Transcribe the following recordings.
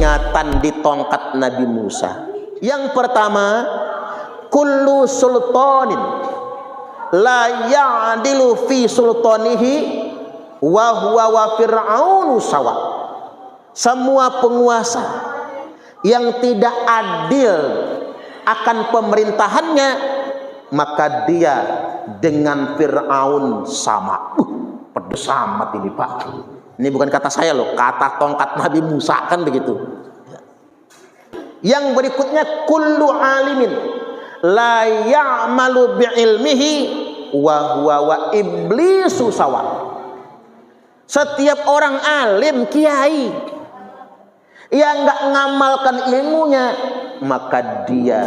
peringatan di tongkat Nabi Musa. Yang pertama, kullu sultanin la ya'dilu fi sultanihi wa huwa wa fir'aunu sawa. Semua penguasa yang tidak adil akan pemerintahannya, maka dia dengan Fir'aun sama. Pedes amat ini Pak. Ini bukan kata saya loh, kata tongkat Nabi Musa kan begitu. Yang berikutnya, kullu alimin la ya'malu bi'ilmihi wa huwa wa iblisu sawa. Setiap orang alim, kiai yang nggak ngamalkan ilmunya, maka dia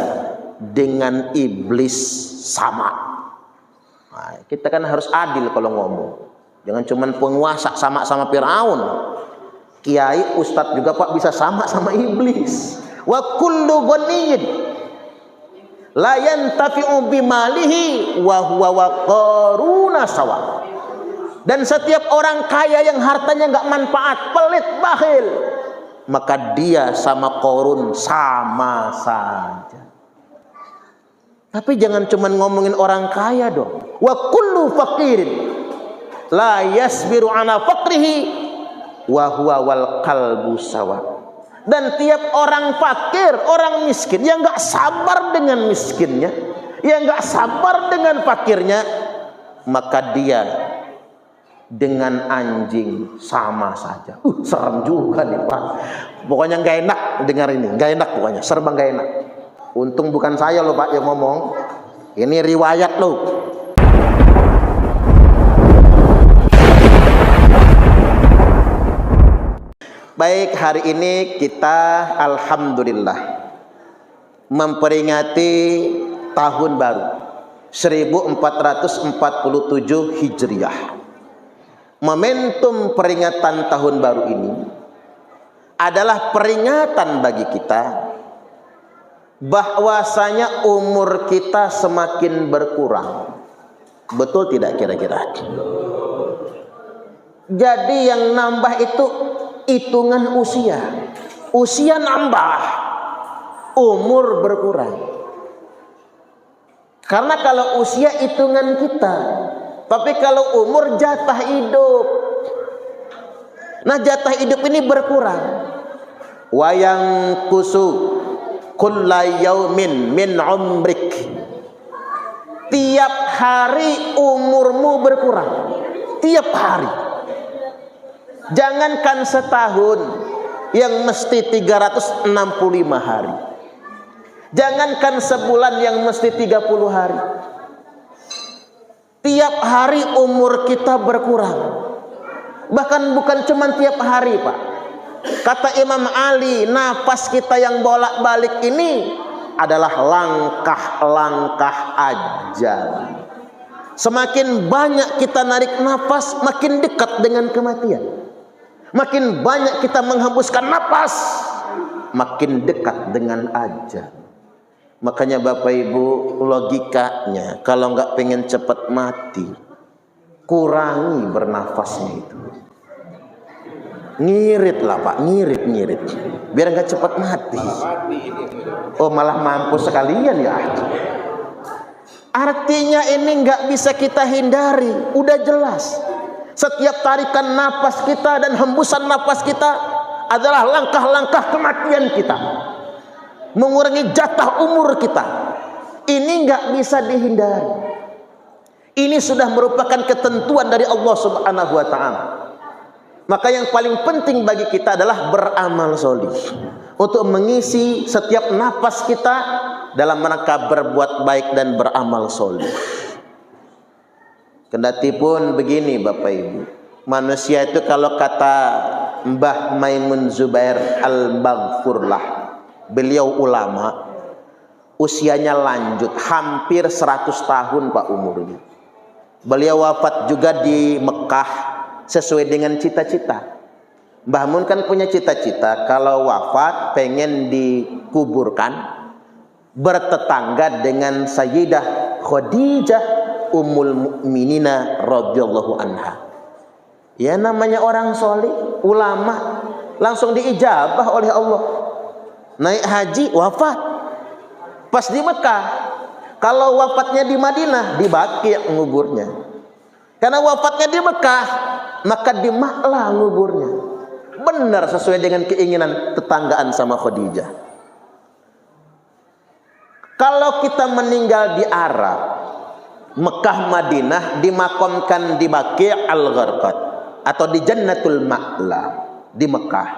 dengan iblis sama. Nah, kita kan harus adil kalau ngomong. Jangan cuman penguasa sama Fir'aun. Kiai, ustadz juga Pak bisa sama iblis. Wa kullu ghaniyyin la yantafi'u bimalihi wa huwa wa qaruna sawa. Dan setiap orang kaya yang hartanya nggak manfaat, pelit, bakhil, maka dia sama Qarun sama saja. Tapi jangan cuma ngomongin orang kaya dong. Wa kullu faqirin la yasbiru ala faqrihi wa huwa wal qalbu sawa. Dan tiap orang fakir, orang miskin yang nggak sabar dengan miskinnya, yang nggak sabar dengan fakirnya, maka dia dengan anjing sama saja. Serem juga nih Pak. Pokoknya nggak enak dengar ini, nggak enak pokoknya, serba nggak enak. Untung bukan saya loh Pak yang ngomong, ini riwayat loh. Baik, hari ini kita alhamdulillah memperingati tahun baru 1447 Hijriah. Momentum peringatan tahun baru ini adalah peringatan bagi kita bahwasanya umur kita semakin berkurang. Betul tidak kira-kira? Jadi yang nambah itu hitungan usia. Usia nambah, umur berkurang. Karena kalau usia hitungan kita, tapi kalau umur jatah hidup. Nah, jatah hidup ini berkurang. Wayang kusu kulla yaumin min umrik. Tiap hari umurmu berkurang. Tiap hari. Jangankan setahun, yang mesti 365 hari. Jangankan sebulan yang mesti 30 hari. Tiap hari umur kita berkurang. Bahkan bukan cuma tiap hari Pak. Kata Imam Ali, nafas kita yang bolak-balik ini adalah langkah-langkah ajal. Semakin banyak kita narik nafas, makin dekat dengan kematian. Makin banyak kita menghembuskan nafas, makin dekat dengan ajal. Makanya Bapak Ibu, logikanya kalau nggak pengen cepat mati, kurangi bernafasnya itu. Ngirit lah Pak, ngirit, biar nggak cepat mati. Oh malah mampus sekalian ya. Artinya ini nggak bisa kita hindari, udah jelas. Setiap tarikan nafas kita dan hembusan nafas kita adalah langkah-langkah kematian kita, mengurangi jatah umur kita. Ini nggak bisa dihindari. Ini sudah merupakan ketentuan dari Allah Subhanahu wa Ta'ala. Maka yang paling penting bagi kita adalah beramal solih untuk mengisi setiap nafas kita dalam rangka berbuat baik dan beramal solih. Kendati pun begini Bapak Ibu, manusia itu kalau kata Mbah Maimun Zubair Al-Maghfurlah, beliau ulama, usianya lanjut hampir 100 tahun Pak umurnya. Beliau wafat juga di Mekah sesuai dengan cita-cita. Mbah Mun kan punya cita-cita kalau wafat pengen dikuburkan bertetangga dengan Sayyidah Khadijah Ummul Mukminina radhiyallahu anha. Ya namanya orang soleh, ulama, langsung diijabah oleh Allah. Naik haji, wafat. Pas di Mekah. Kalau wafatnya di Madinah, di Baqi' nguburnya. Karena wafatnya di Mekah, maka di Ma'la nguburnya. Benar sesuai dengan keinginan tetanggaan sama Khadijah. Kalau kita meninggal di Arab, Mekah, Madinah, dimakamkan di Baqi' al-Gharqad atau di Jannatul Ma'la di Mekah.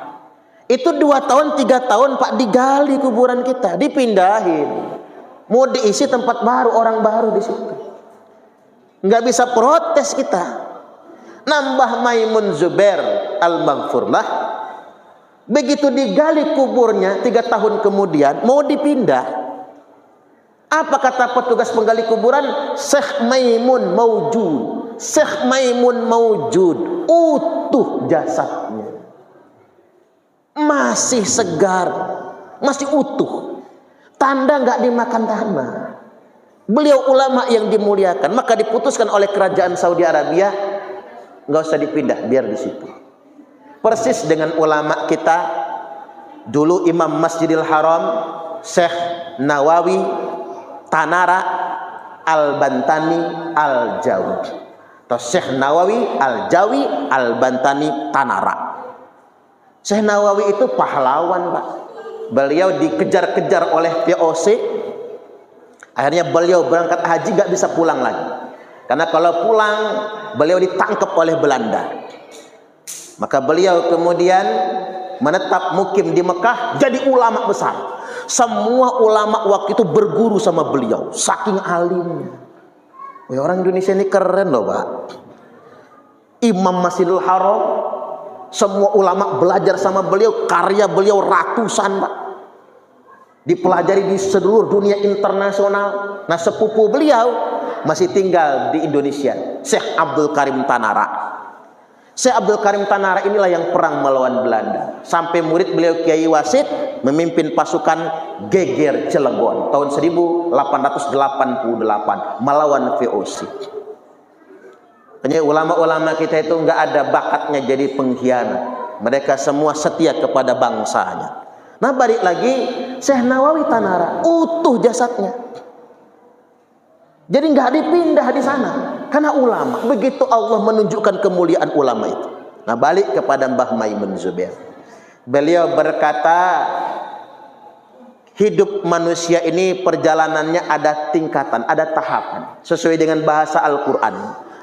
Itu 2 tahun 3 tahun Pak digali kuburan kita, dipindahin. Mau diisi tempat baru, orang baru di situ. Nggak bisa protes kita. Nambah Maimun Zubair al-Maghfurlah, begitu digali kuburnya 3 tahun kemudian mau dipindah. Apa kata petugas penggali kuburan? Syekh Maimun maujud. Syekh Maimun maujud, utuh jasadnya, masih segar, masih utuh, tanda nggak dimakan tanah. Beliau ulama yang dimuliakan, maka diputuskan oleh kerajaan Saudi Arabia nggak usah dipindah, biar di situ. Persis dengan ulama kita dulu, Imam Masjidil Haram Syekh Nawawi Tanara Al-Bantani Al-Jawi, atau Syekh Nawawi Al-Jawi Al-Bantani Tanara. Syekh Nawawi itu pahlawan, Pak. Beliau dikejar-kejar oleh VOC. Akhirnya beliau berangkat haji gak bisa pulang lagi. Karena kalau pulang beliau ditangkap oleh Belanda. Maka beliau kemudian menetap mukim di Mekah, jadi ulama besar. Semua ulama waktu itu berguru sama beliau, saking alimnya. Wah, orang Indonesia ini keren loh, Pak. Imam Masjidil Haram, semua ulama belajar sama beliau, karya beliau ratusan, Pak. Dipelajari di seluruh dunia internasional. Nah, sepupu beliau masih tinggal di Indonesia, Syekh Abdul Karim Tanara. Syekh Abdul Karim Tanara inilah yang perang melawan Belanda. Sampai murid beliau Kiai Wasid memimpin pasukan geger Cilegon tahun 1888 melawan VOC. Hanya ulama-ulama kita itu nggak ada bakatnya jadi pengkhianat. Mereka semua setia kepada bangsanya. Nah, balik lagi, Syekh Nawawi Tanara utuh jasadnya. Jadi nggak dipindah di sana, karena ulama. Begitu Allah menunjukkan kemuliaan ulama itu. Nah, balik kepada Mbah Maimun Zubair. Beliau berkata, hidup manusia ini perjalanannya ada tingkatan, ada tahapan. Sesuai dengan bahasa Al-Quran.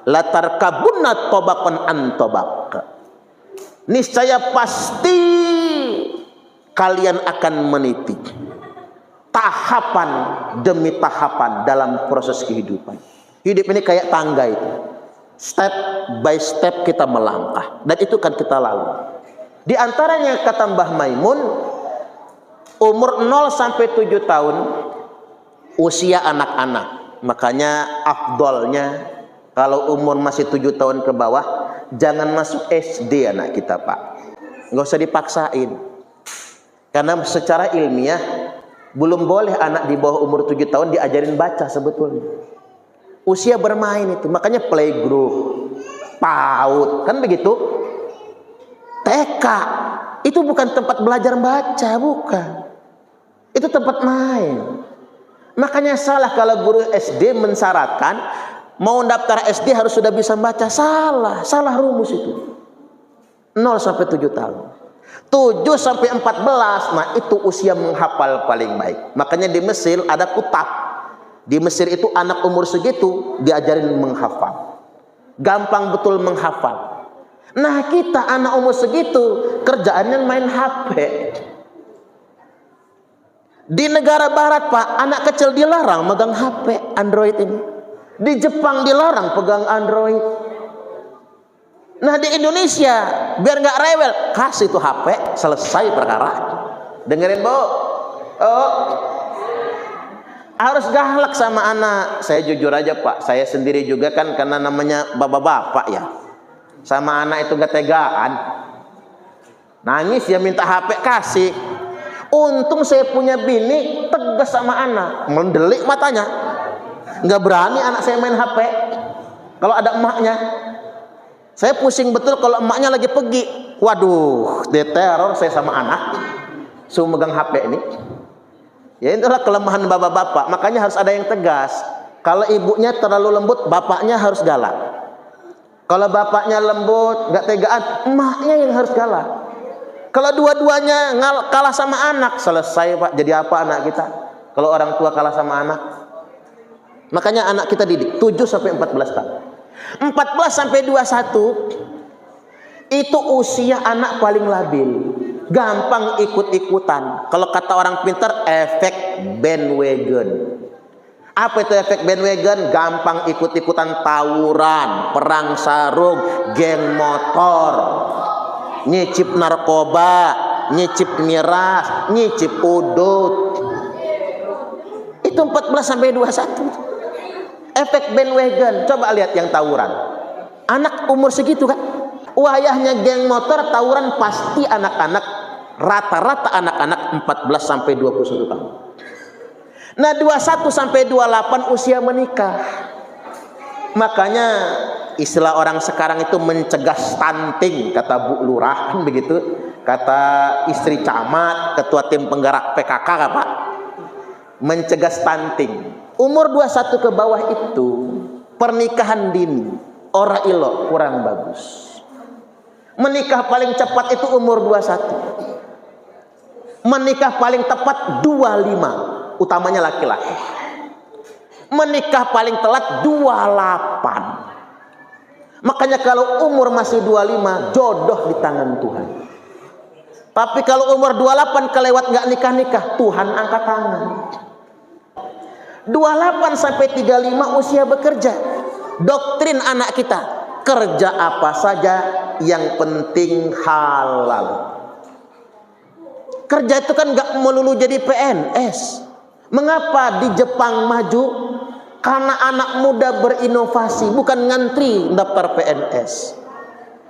Latarkabunna tobaqan an tobaq. Niscaya pasti kalian akan meniti tahapan demi tahapan dalam proses kehidupan. Hidup ini kayak tangga itu. Step by step kita melangkah. Dan itu kan kita lalui. Di antaranya kata Mbah Maimun, umur 0 sampai 7 tahun usia anak-anak. Makanya afdolnya kalau umur masih 7 tahun ke bawah, jangan masuk SD anak kita, Pak. Nggak usah dipaksain. Karena secara ilmiah belum boleh anak di bawah umur 7 tahun diajarin baca sebetulnya. Usia bermain itu, makanya playgroup, PAUD, kan begitu. TK itu bukan tempat belajar baca, bukan. Itu tempat main. Makanya salah kalau guru SD mensyaratkan mau daftar SD harus sudah bisa baca. Salah rumus itu. 0 sampai 7 tahun. 7 sampai 14, nah itu usia menghafal paling baik. Makanya di Mesir ada kutab. Di Mesir itu anak umur segitu diajarin menghafal. Gampang betul menghafal. Nah, kita anak umur segitu kerjaannya main HP. Di negara barat, Pak, anak kecil dilarang megang HP Android ini. Di Jepang dilarang pegang Android. Nah, di Indonesia biar nggak rewel, kasih tuh HP, selesai perkara. Dengerin, Bu. Oh, harus galak sama anak. Saya jujur aja, Pak, saya sendiri juga kan, karena namanya bapak-bapak ya, sama anak itu gak tegaan. Nangis ya minta HP, kasih. Untung saya punya bini tegas sama anak, mendelik matanya. Nggak berani anak saya main HP kalau ada emaknya. Saya pusing betul kalau emaknya lagi pergi. Waduh, diteror saya sama anak suruh megang HP ini. Ya itulah kelemahan bapak-bapak. Makanya harus ada yang tegas. Kalau ibunya terlalu lembut, bapaknya harus galak. Kalau bapaknya lembut, gak tegaan, emaknya yang harus galak. Kalau dua-duanya kalah sama anak, selesai Pak. Jadi apa anak kita? Kalau orang tua kalah sama anak. Makanya anak kita didik 7 sampai 14 tahun. 14 sampai 21 itu usia anak paling labil, gampang ikut-ikutan. Kalau kata orang pintar, efek bandwagon. Apa itu efek bandwagon? Gampang ikut-ikutan tawuran, perang sarung, geng motor, nyicip narkoba, nyicip miras, nyicip udut. Itu 14 sampai 21. Efek bandwagon. Coba lihat yang tawuran. Anak umur segitu kan? Wayahnya geng motor tawuran pasti anak-anak, rata-rata anak-anak 14 sampai 21 tahun. Nah 21 sampai 28 usia menikah. Makanya istilah orang sekarang itu mencegah stunting, kata Bu Lurah kan begitu, kata istri camat, ketua tim penggerak PKK Pak, mencegah stunting. Umur 21 ke bawah itu pernikahan dini, ora ilo, kurang bagus. Menikah paling cepat itu umur 21. Menikah paling tepat 25, utamanya laki-laki. Menikah paling telat 28. Makanya kalau umur masih 25, jodoh di tangan Tuhan. Tapi kalau umur 28 kelewat nggak nikah-nikah, Tuhan angkat tangan. 28 sampai 35 usia bekerja. Doktrin anak kita, kerja apa saja yang penting halal. Kerja itu kan nggak melulu jadi PNS. Mengapa di Jepang maju? Karena anak muda berinovasi, bukan ngantri daftar PNS.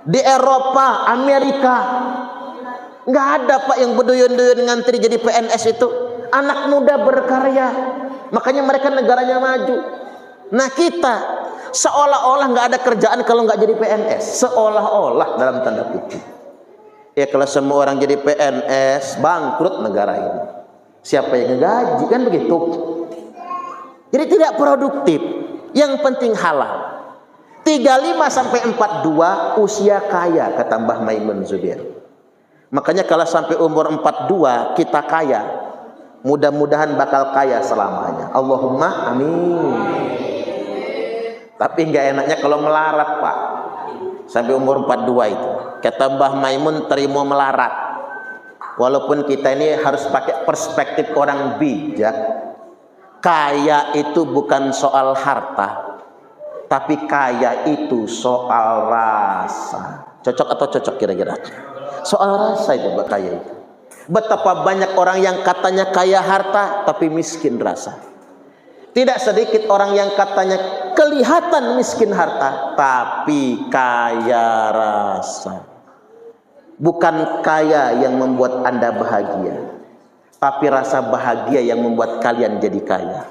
Di Eropa, Amerika, nggak ada Pak yang berduyun-duyun ngantri jadi PNS itu. Anak muda berkarya, makanya mereka negaranya maju. Nah kita seolah-olah nggak ada kerjaan kalau nggak jadi PNS, seolah-olah dalam tanda kutip. Ya kalau semua orang jadi PNS, bangkrut negara ini. Siapa yang ngegaji kan begitu. Jadi tidak produktif. Yang penting halal. 35 sampai 42 usia kaya, kata Mbah Maimun Zubair. Makanya kalau sampai umur 42 kita kaya, mudah-mudahan bakal kaya selamanya. Allahumma amin. Tapi nggak enaknya kalau melarat Pak. Sampai umur 42 itu. Kata Mbah Maimun, terima melarat. Walaupun kita ini harus pakai perspektif orang bijak. Kaya itu bukan soal harta, tapi kaya itu soal rasa. Cocok atau cocok kira-kira? Soal rasa itu kaya itu. Betapa banyak orang yang katanya kaya harta tapi miskin rasa. Tidak sedikit orang yang katanya kelihatan miskin harta tapi kaya rasa. Bukan kaya yang membuat Anda bahagia, tapi rasa bahagia yang membuat kalian jadi kaya.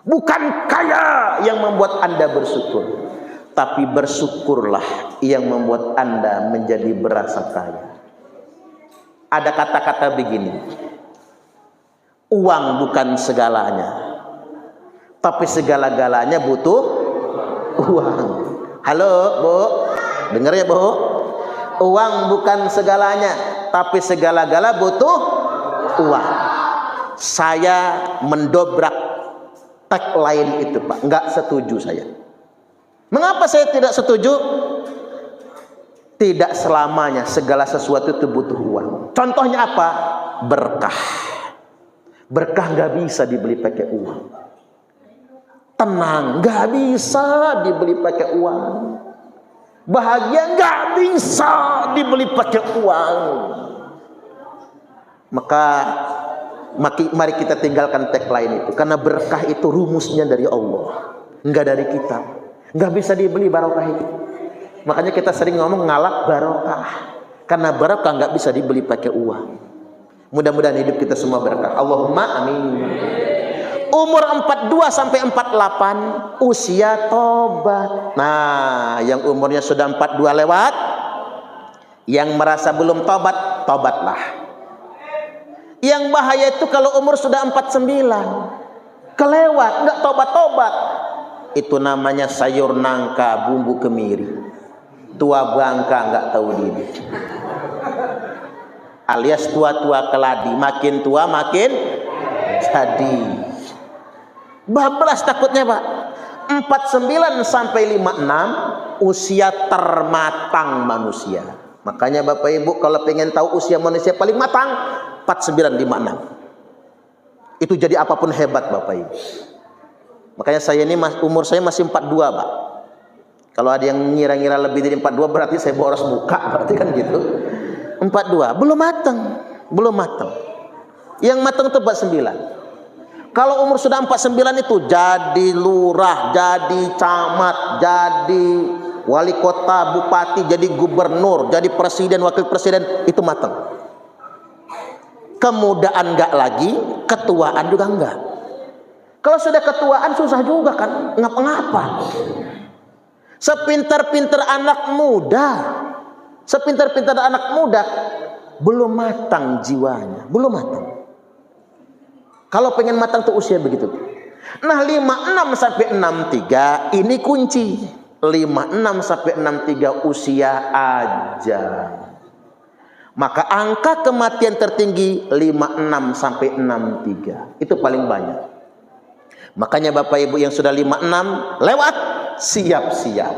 Bukan kaya yang membuat Anda bersyukur, tapi bersyukurlah yang membuat Anda menjadi berasa kaya. Ada kata-kata begini, uang bukan segalanya, tapi segala-galanya butuh uang. Halo Bu, dengar ya Bu? Uang bukan segalanya, tapi segala-gala butuh uang. Saya mendobrak tagline itu Pak, nggak setuju saya. Mengapa saya tidak setuju? Tidak selamanya segala sesuatu itu butuh uang. Contohnya apa? Berkah. Berkah nggak bisa dibeli pakai uang. Tenang nggak bisa dibeli pakai uang. Bahagia nggak bisa dibeli pakai uang. Maka mari kita tinggalkan tagline itu, karena berkah itu rumusnya dari Allah, nggak dari kita. Nggak bisa dibeli barokah itu. Makanya kita sering ngomong ngalap barokah, karena barokah nggak bisa dibeli pakai uang. Mudah-mudahan hidup kita semua berkah. Allahumma amin. Umur 42 sampai 48 usia tobat. Nah, yang umurnya sudah 42 lewat, Yang merasa belum tobat, tobatlah. Yang bahaya itu kalau umur sudah 49 kelewat, nggak tobat-tobat, itu namanya sayur nangka bumbu kemiri, tua bangka nggak tahu diri, alias tua-tua keladi, makin tua makin jadi. Bablas takutnya Pak. 49 sampai 56 usia termatang manusia. Makanya Bapak Ibu kalau pengen tahu usia manusia paling matang, 49 56. Itu jadi apapun hebat Bapak Ibu. Makanya saya ini umur saya masih 42 Pak. Kalau ada yang ngira-ngira lebih dari 42 berarti saya boros muka, berarti kan gitu. 42 belum matang, belum matang. Yang matang itu 49. Kalau umur sudah 49 itu jadi lurah, jadi camat, jadi wali kota, bupati, jadi gubernur, jadi presiden, wakil presiden, itu matang. Kemudaan enggak lagi, ketuaan juga enggak. Kalau sudah ketuaan susah juga kan, ngapa-ngapa. Sepintar-pintar anak muda, sepintar-pintar anak muda, belum matang jiwanya, belum matang. Kalau pengen matang tuh usia begitu. Nah 56 sampai 63 ini kunci. 56 sampai 63 usia aja. Maka angka kematian tertinggi 56 sampai 63. Itu paling banyak. Makanya Bapak Ibu yang sudah 56 lewat, siap-siap.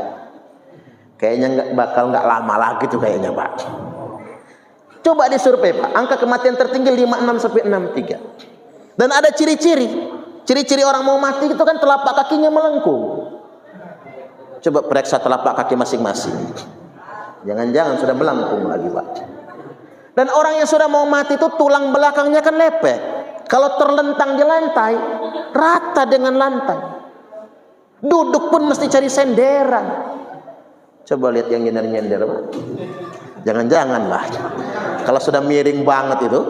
Kayaknya nggak lama lagi tuh kayaknya Pak. Coba disurvei Pak, angka kematian tertinggi 56 sampai 63. Dan ada ciri-ciri. Ciri-ciri orang mau mati itu kan telapak kakinya melengkung. Coba periksa telapak kaki masing-masing. Jangan-jangan sudah melengkung lagi Pak. Dan orang yang sudah mau mati itu tulang belakangnya kan lepek. Kalau terlentang di lantai, rata dengan lantai. Duduk pun mesti cari senderan. Coba lihat yang nyender-nyender Pak. Jangan-jangan lah. Kalau sudah miring banget itu,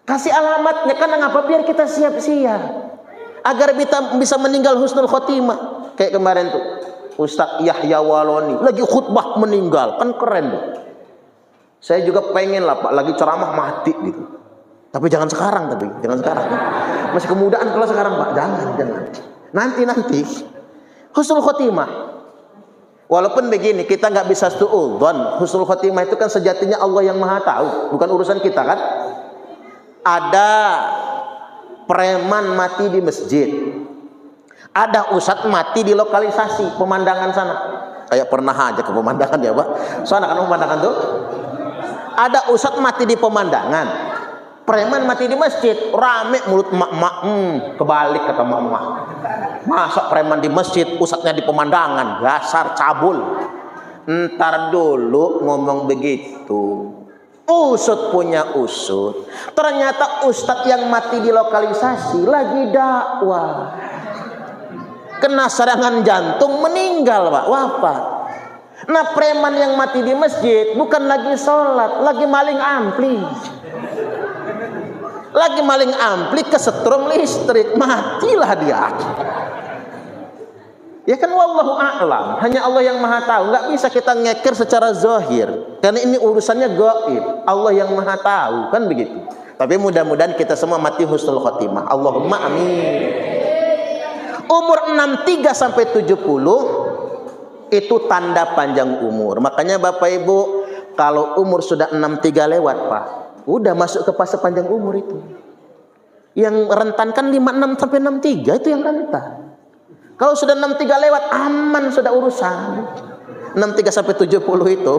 kasih alamatnya, karena ngapa? Biar kita siap-siap agar kita bisa meninggal husnul khotimah. Kayak kemarin tuh Ustadz Yahya Waloni lagi khutbah meninggal, kan keren tuh. Saya juga pengen lah Pak, lagi ceramah mati gitu. Tapi jangan sekarang, jangan sekarang. Masih kemudaan kalau sekarang Pak, jangan. Nanti husnul khotimah. Walaupun begini, kita nggak bisa suudzon. Husnul khotimah itu kan sejatinya Allah yang Maha tahu, bukan urusan kita kan. Ada preman mati di masjid, ada ustadz mati di lokalisasi pemandangan sana. Kayak pernah aja ke pemandangan ya Pak, soalnya kan pemandangan tuh ada ustadz mati di pemandangan, preman mati di masjid, rame mulut emak-emak. Kebalik kata emak-emak, masa preman di masjid, ustadznya di pemandangan, dasar cabul. Ntar dulu ngomong begitu, usut punya usut. Ternyata ustadz yang mati di lokalisasi lagi dakwah, kena serangan jantung, meninggal Pak, wafat. Nah preman yang mati di masjid bukan lagi sholat, lagi maling ampli. Lagi maling ampli, kesetrum listrik, matilah dia. Ya kan wallahu a'lam, hanya Allah yang Maha tahu. Nggak bisa kita ngeker secara zahir, karena ini urusannya gaib. Allah yang Maha tahu, kan begitu. Tapi mudah-mudahan kita semua mati husnul khotimah. Allahumma amin. Umur 63 sampai 70 itu tanda panjang umur. Makanya Bapak Ibu, kalau umur sudah 63 lewat Pak, udah masuk ke fase panjang umur itu. Yang rentan kan 56 sampai 63 itu yang rentan. Kalau sudah 63 lewat, aman sudah urusan. 63 sampai 70 itu.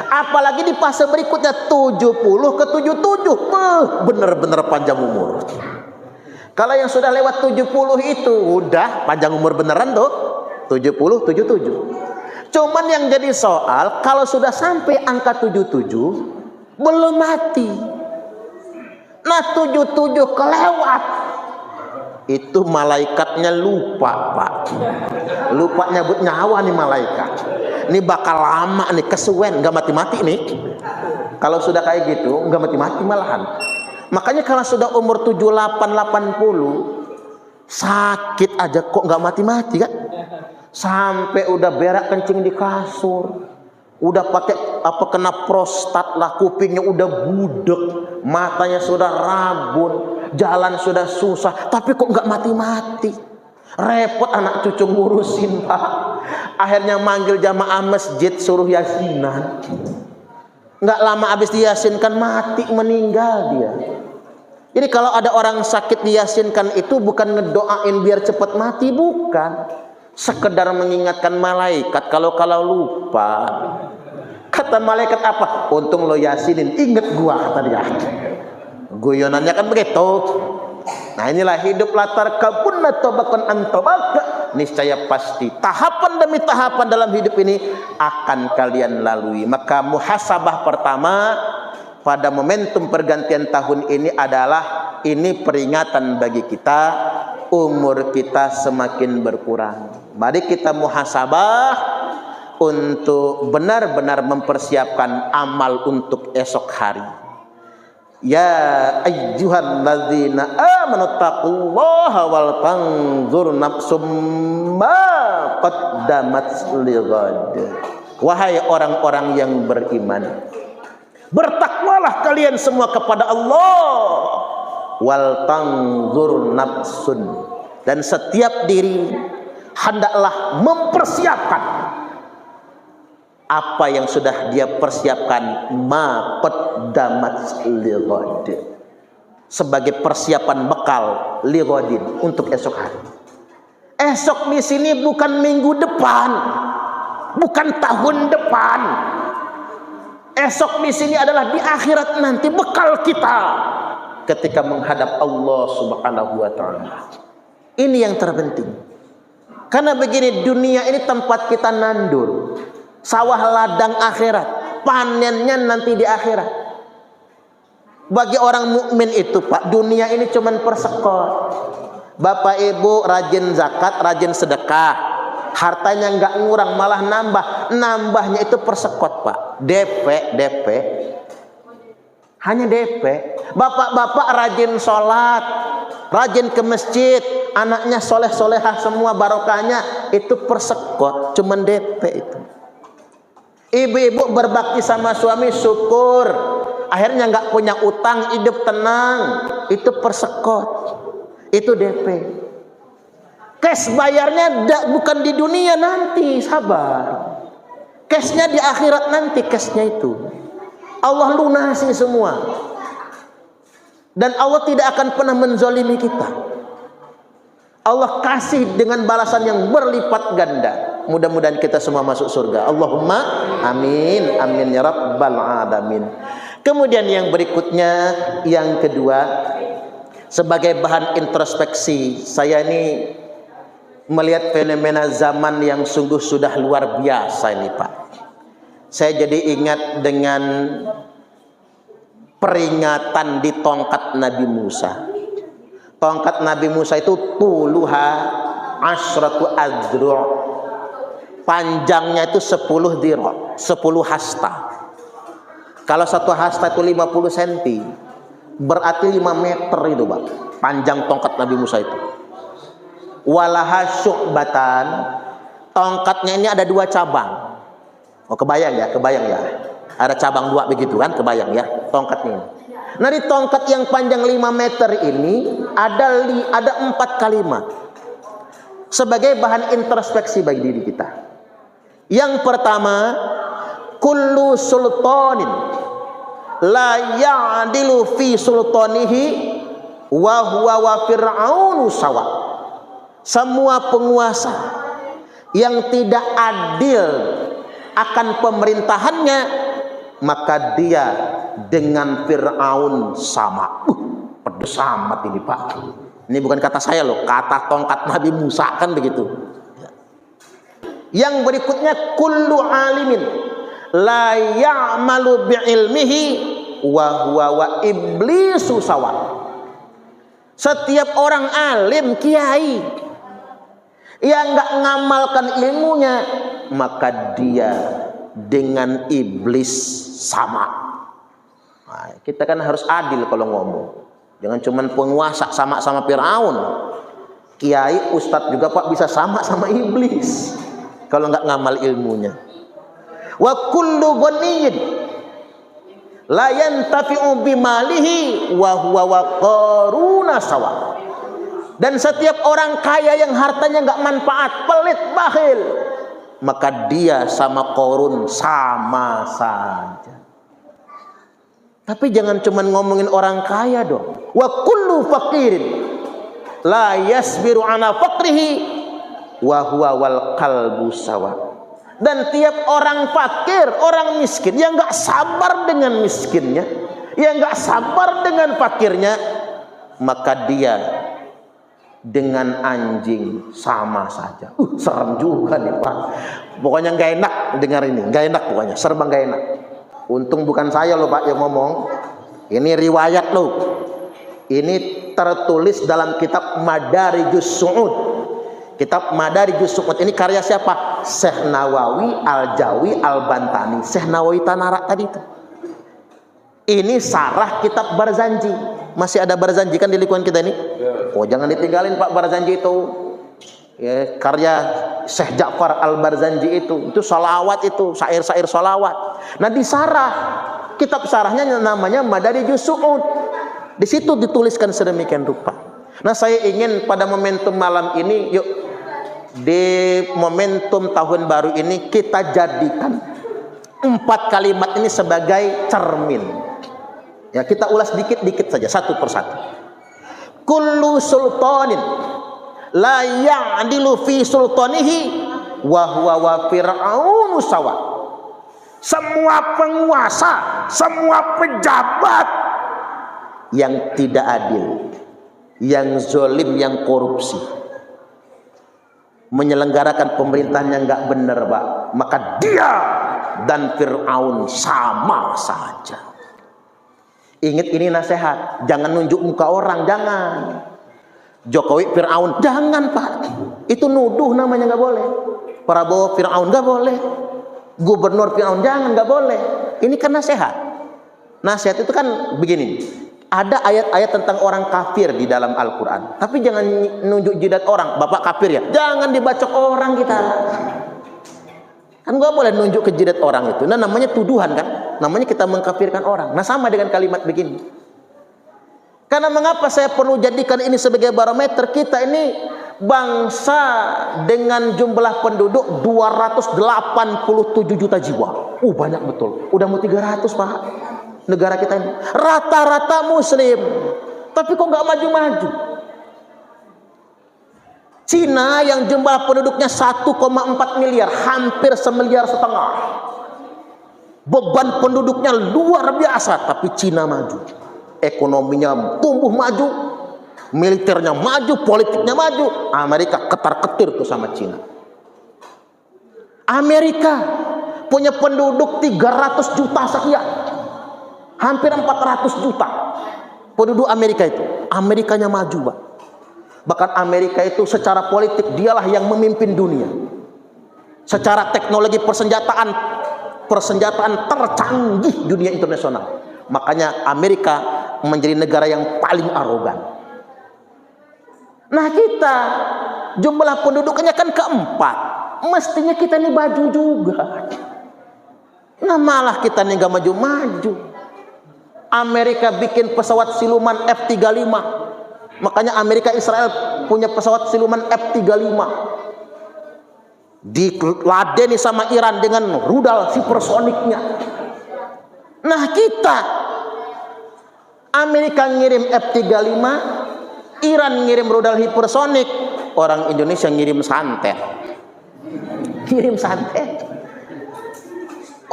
Apalagi di fase berikutnya 70 ke 77, bener-bener panjang umur. Kalau yang sudah lewat 70 itu udah panjang umur beneran tuh. 70, 77. Cuman yang jadi soal, kalau sudah sampai angka 77 belum mati. Nah 77 kelewat, itu malaikatnya lupa Pak. Lupa nyabut nyawa nih malaikat. Ini bakal lama nih, kesuwen, nggak mati-mati nih. Kalau sudah kayak gitu nggak mati-mati malahan. Makanya kalau sudah umur 78, 80 sakit aja kok nggak mati-mati kan. Sampai udah berak kencing di kasur, udah pakai apa, kena prostat lah, kupingnya udah budek, matanya sudah rabun, jalan sudah susah, tapi kok nggak mati-mati. Repot anak cucu ngurusin, Pak. Akhirnya manggil jamaah masjid suruh yasinan. Nggak lama habis diyasinkan mati, meninggal dia. Jadi kalau ada orang sakit diyasinkan itu bukan ngedoain biar cepat mati, bukan. Sekedar mengingatkan malaikat kalau lupa. Kata malaikat apa? Untung lo yasinin, inget gua, kata dia. Guyonannya kan begitu. Nah inilah hidup latar kabunna tobakan antobaka. Niscaya pasti tahapan demi tahapan dalam hidup ini akan kalian lalui. Maka muhasabah pertama pada momentum pergantian tahun ini adalah ini peringatan bagi kita, umur kita semakin berkurang. Mari kita muhasabah untuk benar-benar mempersiapkan amal untuk esok hari. Ya ayyuhalladzina amanu taqullaha wal tanzur nafsum ma qaddamat lighad. Wahai orang-orang yang beriman, bertakwalah kalian semua kepada Allah. Wal tanzur nafsun, dan setiap diri hendaklah mempersiapkan apa yang sudah dia persiapkan, ma qaddamat lighad, sebagai persiapan bekal lighadin untuk esok hari. Esok di sini bukan minggu depan, bukan tahun depan. Esok di sini adalah di akhirat nanti, bekal kita ketika menghadap Allah Subhanahu wa taala. Ini yang terpenting. Karena begini, dunia ini tempat kita nandur. Sawah ladang akhirat, panennya nanti di akhirat. Bagi orang mukmin itu, Pak, dunia ini cuman persekot. Bapak Ibu rajin zakat, rajin sedekah, hartanya nggak ngurang, malah nambah. Nambahnya itu persekot, Pak. DP, hanya DP. Bapak-bapak rajin sholat, rajin ke masjid, anaknya soleh-solehah semua, barokahnya itu persekot, cuman DP itu. Ibu-ibu berbakti sama suami, syukur, akhirnya nggak punya utang, hidup tenang, itu persekot, itu DP. Cash bayarnya bukan di dunia nanti, sabar. Cashnya di akhirat nanti, cashnya itu Allah lunasi semua. Dan Allah tidak akan pernah menzolimi kita. Allah kasih dengan balasan yang berlipat ganda. Mudah-mudahan kita semua masuk surga. Allahumma amin, amin ya rabbal alamin. Kemudian yang berikutnya, yang kedua, sebagai bahan introspeksi, saya ini melihat fenomena zaman yang sungguh sudah luar biasa ini, Pak. Saya jadi ingat dengan peringatan di tongkat Nabi Musa. Tongkat Nabi Musa itu tuluha asyratu adru'. Panjangnya itu 10 dhira', 10 hasta. Kalau satu hasta itu 50 cm, berarti 5 meter itu, Pak. Panjang tongkat Nabi Musa itu. Walaha syu'batan. Tongkatnya ini ada 2 cabang. Oh, kebayang ya? Ada cabang 2 begitu kan, kebayang ya tongkatnya ini. Nah, di tongkat yang panjang 5 meter ini ada 4 kalimat sebagai bahan introspeksi bagi diri kita. Yang pertama, kullu sultanin la ya'dilu fi sultanihi wa huwa wa fir'aunu sawa. Semua penguasa yang tidak adil akan pemerintahannya, maka dia dengan Fir'aun sama. Pedes amat ini, Pak. Ini bukan kata saya loh, kata tongkat Nabi Musa kan begitu. Yang berikutnya, kullu alimin la ya'malu bi'ilmihi wa huwa wa iblisu sawa. Setiap orang alim, kiai, yang nggak ngamalkan ilmunya, maka dia dengan iblis sama. Nah, kita kan harus adil kalau ngomong. Jangan cuman penguasa sama Fir'aun. Kiai, ustadz juga, Pak, bisa sama iblis kalau nggak ngamal ilmunya. Wa kullu ghaniyyin la yantafi'u bimalihi wa huwa wa qaruna sawa. Dan setiap orang kaya yang hartanya nggak manfaat, pelit, bakhil, maka dia sama Qarun sama saja. Tapi jangan cuma ngomongin orang kaya dong. Wa kullu faqirin la yasbiru ala faqrihi wa huwa wal qalbu sawa. Dan tiap orang fakir, orang miskin yang nggak sabar dengan miskinnya, yang nggak sabar dengan fakirnya, maka dia dengan anjing sama saja. Serem juga nih Pak. Pokoknya nggak enak dengar ini, nggak enak pokoknya, serba nggak enak. Untung bukan saya loh Pak yang ngomong. Ini riwayat loh. Ini tertulis dalam kitab Madarijus Su'ud. Kitab Madarijus Su'ud ini karya siapa? Syekh Nawawi Al-Jawi Al-Bantani. Syekh Nawawi Tanara tadi itu. Ini sarah kitab Barzanji. Masih ada Barzanji kan di lingkungan kita ini? Oh jangan ditinggalin Pak Barzanji itu. Ya, karya Syekh Ja'far Al-Barzanji itu salawat, itu syair-syair salawat. Nah di sarah, kitab sarahnya namanya Madarijus Su'ud. Di situ dituliskan sedemikian rupa. Nah saya ingin pada momentum malam ini, yuk di momentum tahun baru ini kita jadikan 4 kalimat ini sebagai cermin. Ya kita ulas dikit-dikit saja, satu persatu. Kullu sultanin la ya'dilu fi sultanihi wa huwa wa fir'aunu sawa. Semua penguasa, semua pejabat yang tidak adil, yang zolim, yang korupsi, menyelenggarakan pemerintahan yang nggak benar Pak, maka dia dan Fir'aun sama saja. Ingat ini nasihat, jangan nunjuk muka orang, jangan. Jokowi Fir'aun, jangan Pak, itu nuduh namanya, nggak boleh. Prabowo Fir'aun, nggak boleh. Gubernur Fir'aun, jangan, nggak boleh. Ini kan nasihat. Nasihat itu kan begini, ada ayat-ayat tentang orang kafir di dalam Al-Quran, tapi jangan nunjuk jidat orang, bapak kafir ya, jangan dibacok orang kita. Kan nggak boleh nunjuk ke jidat orang itu. Nah namanya tuduhan kan, namanya kita mengkafirkan orang. Nah sama dengan kalimat begini. Karena mengapa saya perlu jadikan ini sebagai barometer? Kita ini bangsa dengan jumlah penduduk 287 juta jiwa. Banyak betul. Udah mau 300 Pak. Negara kita ini rata-rata muslim, tapi kok nggak maju-maju. Cina yang jumlah penduduknya 1,4 miliar, hampir 1,5 miliar. Beban penduduknya luar biasa, tapi Cina maju. Ekonominya tumbuh maju, militernya maju, politiknya maju. Amerika ketar-ketir tuh sama Cina. Amerika punya penduduk 300 juta sekian, hampir 400 juta penduduk Amerika itu. Amerikanya maju Pak. Bahkan Amerika itu secara politik dialah yang memimpin dunia. Secara teknologi persenjataan tercanggih dunia internasional. Makanya Amerika menjadi negara yang paling arogan. Nah kita jumlah penduduknya kan keempat, mestinya kita ini maju juga. Nah malah kita ini gak maju-maju. Amerika bikin pesawat siluman F-35. Makanya Amerika Israel punya pesawat siluman F-35. Diladeni sama Iran dengan rudal hipersoniknya. Nah kita, Amerika ngirim F-35, Iran ngirim rudal hipersonik, orang Indonesia ngirim santet. Kirim santet.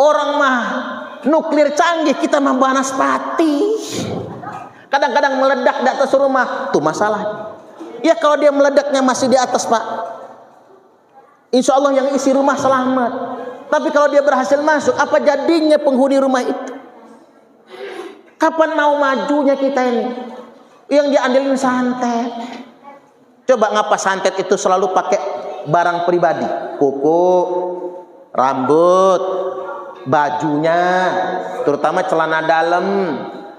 Orang mah nuklir canggih, kita mah banaspati. Kadang-kadang meledak di atas rumah, tuh masalah. Ya kalau dia meledaknya masih di atas Pak, insya Allah yang isi rumah selamat. Tapi kalau dia berhasil masuk, apa jadinya penghuni rumah itu? Kapan mau majunya kita ini? Yang diandelin santet. Coba ngapa santet itu selalu pakai barang pribadi? Kuku, rambut, bajunya, terutama celana dalam.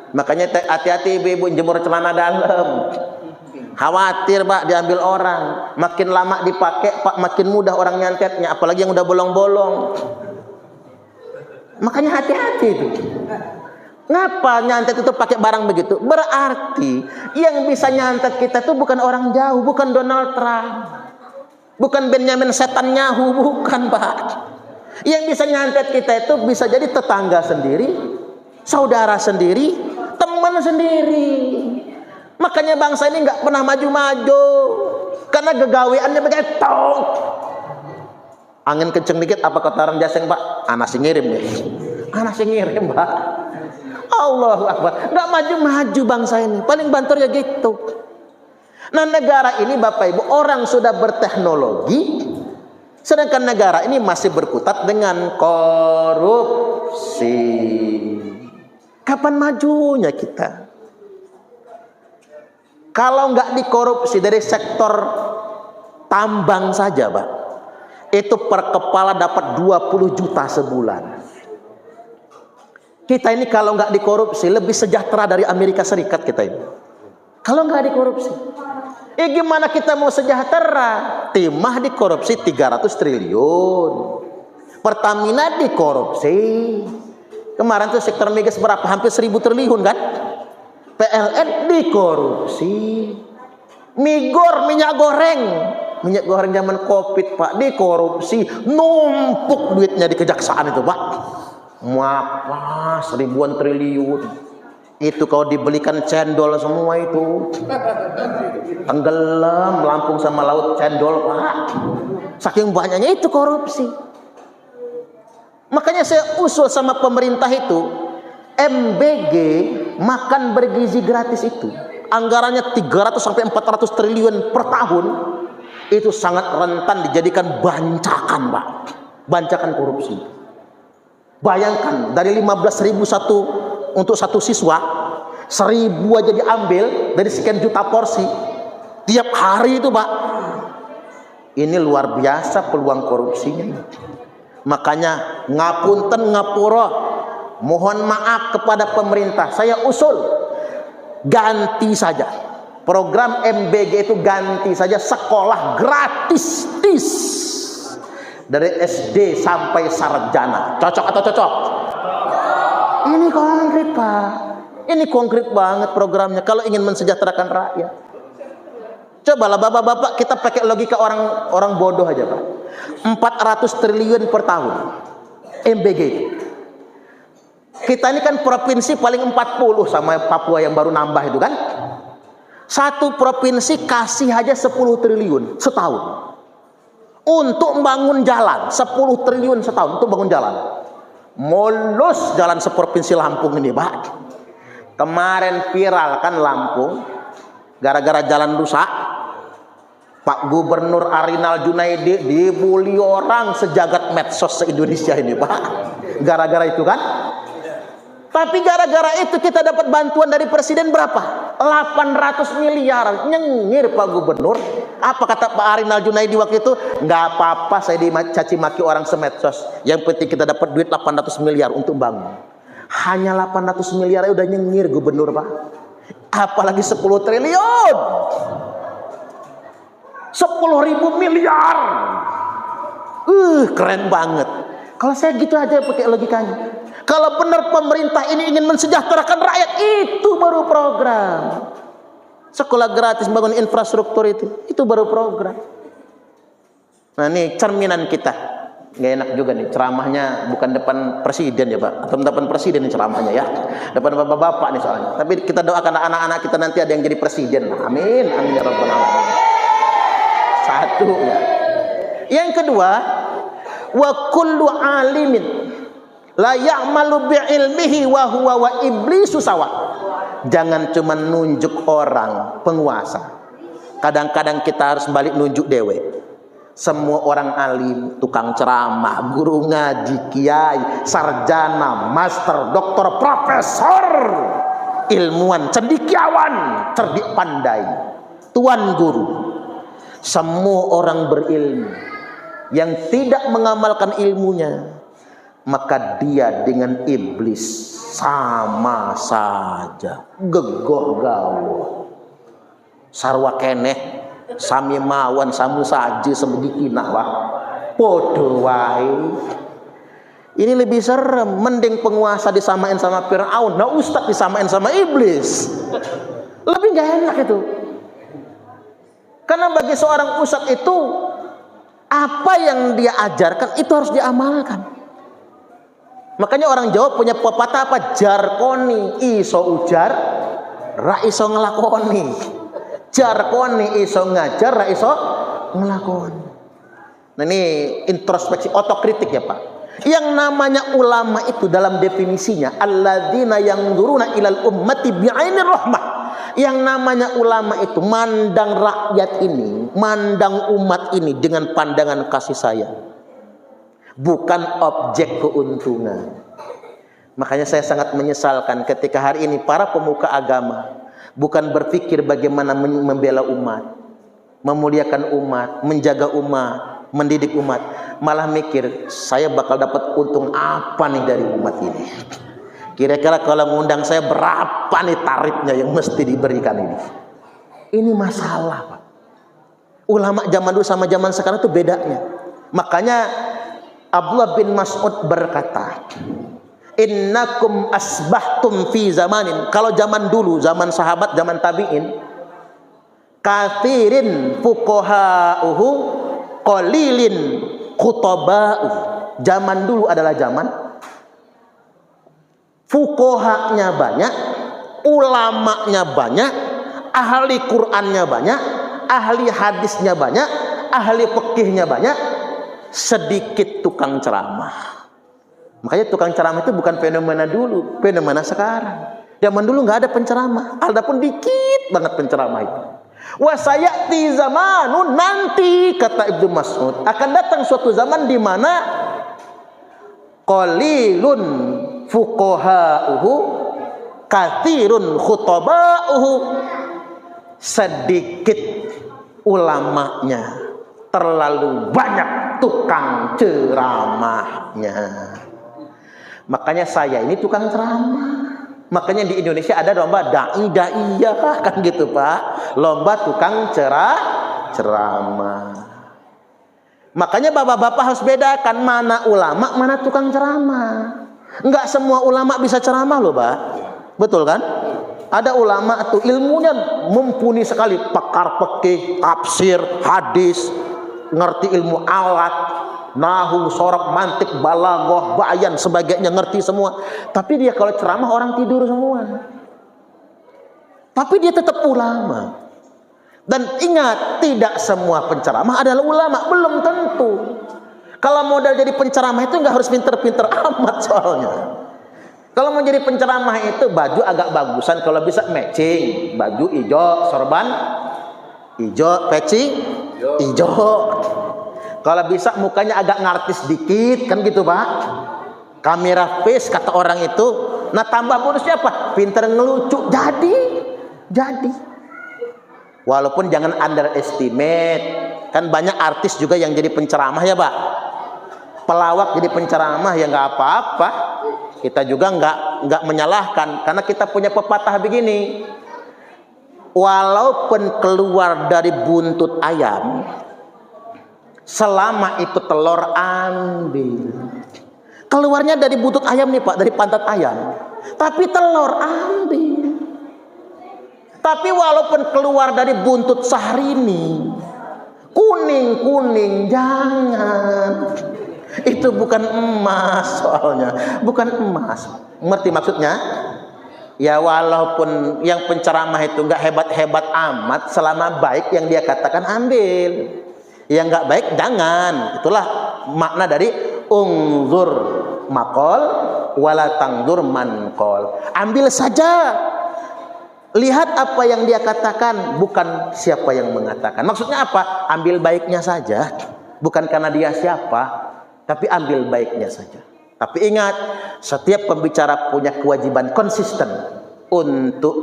Makanya hati-hati ibu-ibu jemur celana dalam. Khawatir Pak diambil orang. Makin lama dipakai Pak, makin mudah orang nyantetnya. Apalagi yang udah bolong-bolong. Makanya hati-hati itu. Ngapa nyantet itu pakai barang begitu? Berarti yang bisa nyantet kita itu bukan orang jauh, bukan Donald Trump, bukan Benjamin Netanyahu, bukan Pak. Yang bisa nyantet kita itu bisa jadi tetangga sendiri, saudara sendiri, teman sendiri. Makanya bangsa ini nggak pernah maju-maju karena gegaweannya begitu. Angin kenceng dikit apa kata orang Jaseng Pak? Anas ngirim deh. Anas ngirim Pak. Allahu Akbar. Nggak maju-maju bangsa ini. Paling bantur ya gitu. Nah negara ini Bapak Ibu orang sudah berteknologi, sedangkan negara ini masih berkutat dengan korupsi. Kapan majunya kita? Kalau nggak dikorupsi dari sektor tambang saja Pak, itu per kepala dapat 20 juta sebulan. Kita ini kalau nggak dikorupsi lebih sejahtera dari Amerika Serikat kita ini. Kalau nggak dikorupsi, gimana kita mau sejahtera? Timah dikorupsi 300 triliun, Pertamina dikorupsi. Kemarin tuh sektor migas berapa? Hampir 1000 triliun kan? PLN dikorupsi. Migor minyak goreng zaman Covid Pak dikorupsi, numpuk duitnya di kejaksaan itu Pak. Mapas ribuan triliun. Itu kalau dibelikan cendol semua itu tenggelam Lampung sama laut cendol Pak. Saking banyaknya itu korupsi. Makanya saya usul sama pemerintah itu MBG makan bergizi gratis itu. Anggarannya 300 sampai 400 triliun per tahun. Itu sangat rentan dijadikan bancakan Pak. Bancakan korupsi. Bayangkan dari 15.000 untuk satu siswa, 1.000 aja diambil dari sekian juta porsi tiap hari itu Pak. Ini luar biasa peluang korupsinya. Makanya ngapunten ngapura, mohon maaf kepada pemerintah. Saya usul ganti saja program MBG itu, ganti saja sekolah gratis dari SD sampai sarjana. Cocok atau cocok? Ini konkret Pak. Ini konkret banget programnya kalau ingin mensejahterakan rakyat. Cobalah bapak-bapak kita pakai logika orang bodoh aja Pak. 400 triliun per tahun MBG. Kita ini kan provinsi paling 40 sama Papua yang baru nambah itu kan. Satu provinsi kasih aja 10 triliun setahun. Untuk membangun jalan 10 triliun setahun untuk bangun jalan. Mulus jalan seprovinsi Lampung ini Pak. Kemarin viral kan Lampung gara-gara jalan rusak. Pak Gubernur Arinal Junaidi dibully orang sejagat medsos se-Indonesia ini Pak. Gara-gara itu kan. Tapi gara-gara itu kita dapat bantuan dari presiden berapa? 800 miliar. Nyengir Pak Gubernur. Apa kata Pak Arinal Junaidi waktu itu? Nggak apa-apa saya dicaci maki orang semedsos. Yang penting kita dapat duit 800 miliar untuk bangun. Hanya 800 miliar udah nyengir Gubernur Pak. Apalagi 10 triliun. 10.000 miliar. Keren banget. Kalau saya gitu aja pakai logikanya. Kalau benar pemerintah ini ingin mensejahterakan rakyat, itu baru program. Sekolah gratis, bangun infrastruktur itu baru program. Nah ini cerminan kita. Gak enak juga nih ceramahnya bukan depan presiden ya Pak, atau depan presiden nih ceramahnya ya, depan bapak-bapak nih soalnya. Tapi kita doakan anak-anak kita nanti ada yang jadi presiden. Amin, amin ya rabbal alamin. Satu ya. Yang kedua, wa kullu alimin la ya'malu bi'ilmihi wa huwa wa iblisu sawa. Jangan cuma nunjuk orang penguasa. Kadang-kadang kita harus balik nunjuk dewe. Semua orang alim, tukang ceramah, guru ngaji, kiai, sarjana, master, doktor, profesor, ilmuwan, cendekiawan, cerdik pandai, tuan guru. Semua orang berilmu yang tidak mengamalkan ilmunya, maka dia dengan iblis sama saja, gegoh gawah sarwa keneh sami mawan samu saja sebegikina wah podo wae. Ini lebih serem. Mending penguasa disamain sama Fir'aun, nah ustadz disamain sama iblis. Lebih gak enak itu. Karena bagi seorang ustadz itu, apa yang dia ajarkan itu harus diamalkan. Makanya orang Jawa punya pepatah apa? Jarkoni iso ujar, ra iso ngelakoni. Jarkoni iso ngajar, ra iso ngelakoni. Nah ini introspeksi, otokritik ya Pak. Yang namanya ulama itu dalam definisinya alladzina yanzuruna ilal ummati bi'ainir rahmah. Yang namanya ulama itu mandang rakyat ini, mandang umat ini dengan pandangan kasih sayang, bukan objek keuntungan. Makanya saya sangat menyesalkan ketika hari ini para pemuka agama bukan berpikir bagaimana membela umat, memuliakan umat, menjaga umat, mendidik umat, malah mikir saya bakal dapat untung apa nih dari umat ini. Kira-kira kalau ngundang saya berapa nih tarifnya yang mesti diberikan ini. Ini masalah Pak. Ulama zaman dulu sama zaman sekarang itu bedanya. Makanya Abdullah bin Mas'ud berkata, innakum asbahtum fi zamanin. Kalau zaman dulu, zaman sahabat, zaman tabi'in, kathirin fuqaha'uhu qalilin khutaba'uh. Zaman dulu adalah zaman fuqahanya banyak, ulamanya banyak, ahli Qur'annya banyak, ahli hadisnya banyak, ahli fikihnya banyak, sedikit tukang ceramah. Makanya tukang ceramah itu bukan fenomena dulu, fenomena sekarang. Zaman dulu nggak ada penceramah, adapun dikit banget penceramah itu. Wa sayati zamanun, nanti kata Ibnu Mas'ud akan datang suatu zaman di mana qalilun fuqaha'uhu katsirun khutaba'uhu, sedikit ulamanya, terlalu banyak tukang ceramahnya. Makanya saya ini tukang ceramah. Makanya di Indonesia ada lomba da'i-da'iyah kan gitu Pak, lomba tukang ceramah. Makanya bapak-bapak harus bedakan mana ulama, mana tukang ceramah. Enggak semua ulama bisa ceramah loh Pak, betul kan? Ada ulama tuh ilmunya mumpuni sekali, pakar fikih, tafsir, hadis, ngerti ilmu alat, nahu, sorab, mantik, balaghah, bayan, sebagainya ngerti semua. Tapi dia kalau ceramah orang tidur semua. Tapi dia tetap ulama. Dan ingat, tidak semua penceramah adalah ulama, belum tentu. Kalau modal jadi penceramah itu nggak harus pinter-pinter amat soalnya. Kalau mau jadi penceramah itu baju agak bagusan, kalau bisa matching, baju hijau, sorban hijau, peci hijau. Kalau bisa mukanya agak ngartis dikit, kan gitu Pak. Kamera face kata orang itu. Nah tambah bonusnya apa? Pinter ngelucu. Jadi. Walaupun jangan underestimate. Kan banyak artis juga yang jadi penceramah ya Pak. Pelawak jadi penceramah ya nggak apa-apa. Kita juga nggak menyalahkan. Karena kita punya pepatah begini. Walaupun keluar dari buntut ayam, selama itu telur ambil. Keluarnya dari buntut ayam nih Pak, dari pantat ayam. Tapi telur ambil. Tapi walaupun keluar dari buntut Syahrini, kuning-kuning jangan. Itu bukan emas soalnya, bukan emas. Ngerti maksudnya? Ya walaupun yang penceramah itu nggak hebat-hebat amat, selama baik yang dia katakan ambil. Yang nggak baik jangan. Itulah makna dari ungzur maqal wala tangzur manqal. Ambil saja, lihat apa yang dia katakan, bukan siapa yang mengatakan. Maksudnya apa? Ambil baiknya saja, bukan karena dia siapa, tapi ambil baiknya saja. Tapi ingat, setiap pembicara punya kewajiban konsisten untuk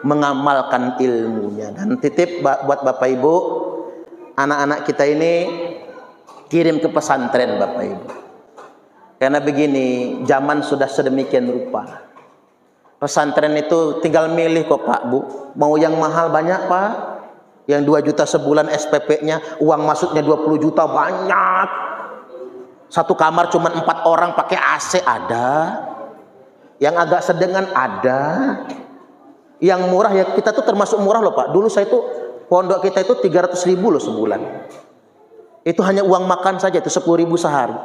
mengamalkan ilmunya. Dan titip buat Bapak Ibu, anak-anak kita ini kirim ke pesantren Bapak Ibu. Karena begini, zaman sudah sedemikian rupa. Pesantren itu tinggal milih kok Pak Bu. Mau yang mahal banyak Pak. Yang 2 juta sebulan SPP-nya, uang masuknya 20 juta banyak. Satu kamar cuma 4 orang pakai AC ada. Yang agak sedengan ada. Yang murah ya kita tuh termasuk murah loh Pak. Dulu saya tuh pondok kita itu 300.000 loh sebulan. Itu hanya uang makan saja itu 10.000 sehari.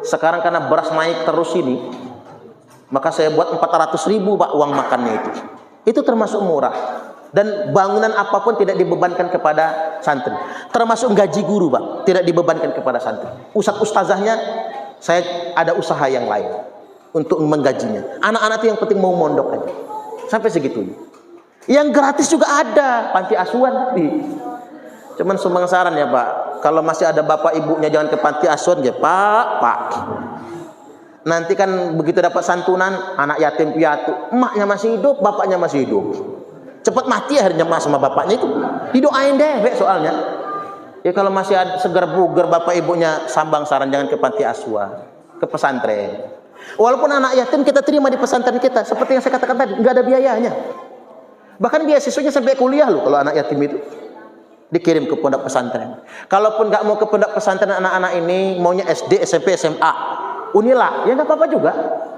Sekarang karena beras naik terus ini, maka saya buat 400.000 Pak uang makannya itu. Itu termasuk murah. Dan bangunan apapun tidak dibebankan kepada santri. Termasuk gaji guru Pak, tidak dibebankan kepada santri. Ustazahnya saya ada usaha yang lain untuk menggajinya. Anak-anak itu yang penting mau mondok aja. Sampai segitunya. Yang gratis juga ada, panti asuhan tapi. Cuman sumbang saran ya Pak, kalau masih ada bapak ibunya jangan ke panti asuhan ya Pak. Nanti kan begitu dapat santunan, anak yatim piatu, emaknya masih hidup, bapaknya masih hidup. Cepat mati akhirnya mas sama bapaknya itu. Didoain deh soalnya. Ya kalau masih ada segar bugar bapak ibunya sambang saran jangan ke panti asuhan, ke pesantren. Walaupun anak yatim kita terima di pesantren kita, seperti yang saya katakan tadi, nggak ada biayanya. Bahkan beasiswanya sampai kuliah loh kalau anak yatim itu dikirim ke pondok pesantren. Kalaupun nggak mau ke pondok pesantren anak-anak ini maunya SD, SMP, SMA, Unila, ya nggak apa-apa juga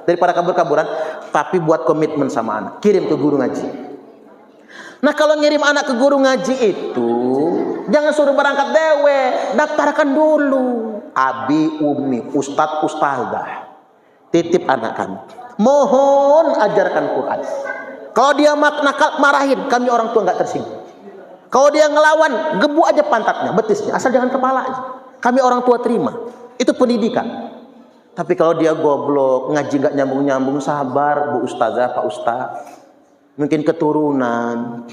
daripada kabur-kaburan. Tapi buat komitmen sama anak, kirim ke guru ngaji. Nah kalau ngirim anak ke guru ngaji itu jangan suruh berangkat dewe, daftarkan dulu. Abi, umi, ustadz, ustazah, titip anak kami. Mohon ajarkan Quran. Kalau dia nakal marahin, kami orang tua nggak tersinggung. Kalau dia ngelawan, gebuk aja pantatnya, betisnya, asal jangan kepalanya. Kami orang tua terima. Itu pendidikan. Tapi kalau dia goblok, ngaji nggak nyambung-nyambung, sabar Bu Ustazah, Pak Ustaz. Mungkin keturunan,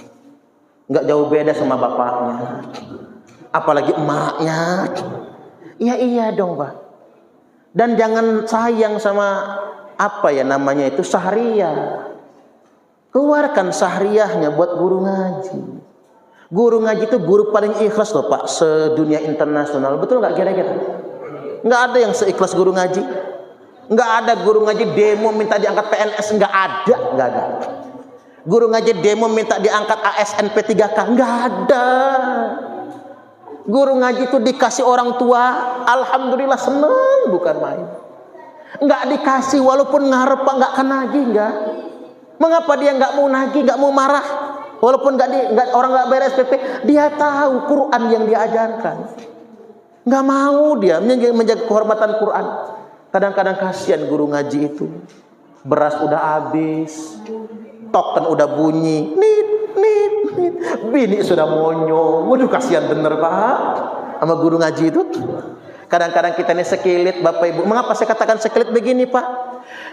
nggak jauh beda sama bapaknya. Apalagi emaknya. Iya dong Pak. Dan jangan sayang sama apa ya namanya itu sahriyah. Keluarkan sahriyahnya buat guru ngaji. Guru ngaji itu guru paling ikhlas loh Pak sedunia internasional. Betul nggak kira-kira? Nggak ada yang seikhlas guru ngaji. Nggak ada guru ngaji demo minta diangkat PNS, nggak ada. Guru ngaji demo minta diangkat ASN P3K, nggak ada. Guru ngaji itu dikasih orang tua, alhamdulillah seneng bukan main. Nggak dikasih walaupun ngarep Pak nggak kena nagih nggak. Mengapa dia nggak mau nagih, nggak mau marah? Walaupun orang nggak bayar SPP, dia tahu Quran yang diajarkan. Nggak mau dia menjaga kehormatan Quran. Kadang-kadang kasihan guru ngaji itu. Beras udah habis, token udah bunyi, nit. Bini sudah monyo. Waduh kasihan bener Pak sama guru ngaji itu. Kadang-kadang kita ini sekilit Bapak Ibu. Mengapa saya katakan sekilit begini Pak?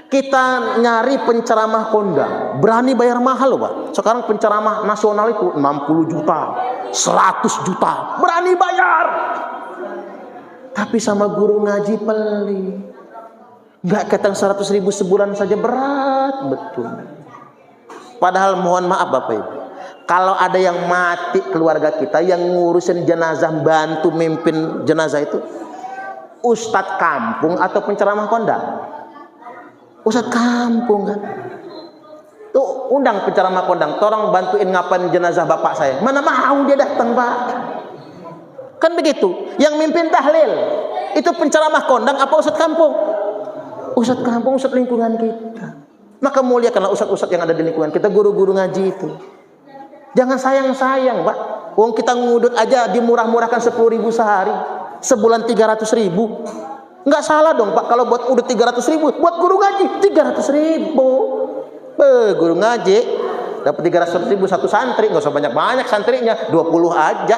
Kita nyari penceramah kondang, berani bayar mahal loh Pak. Sekarang penceramah nasional itu 60 juta, 100 juta, berani bayar. Tapi sama guru ngaji pelit. Nggak ketang 100.000 sebulan saja berat betul. Padahal mohon maaf Bapak Ibu, kalau ada yang mati keluarga kita yang ngurusin jenazah, bantu mimpin jenazah itu ustadz kampung atau penceramah kondang? Ustadz kampung kan. Tuh undang penceramah kondang, tolong bantuin ngapain jenazah bapak saya. Mana mau dia datang Pak? Kan begitu. Yang mimpin tahlil itu penceramah kondang apa ustadz kampung? Ustadz kampung, ustadz lingkungan kita. Maka muliakanlah ustadz-ustadz yang ada di lingkungan kita, guru-guru ngaji itu. Jangan sayang-sayang Pak. Wong kita ngudut aja dimurah-murahkan 10.000 sehari, sebulan 300.000. Nggak salah dong Pak kalau buat udut 300.000, buat guru ngaji 300.000. Guru ngaji dapat 300.000 satu santri, nggak usah banyak-banyak santrinya, 20 aja.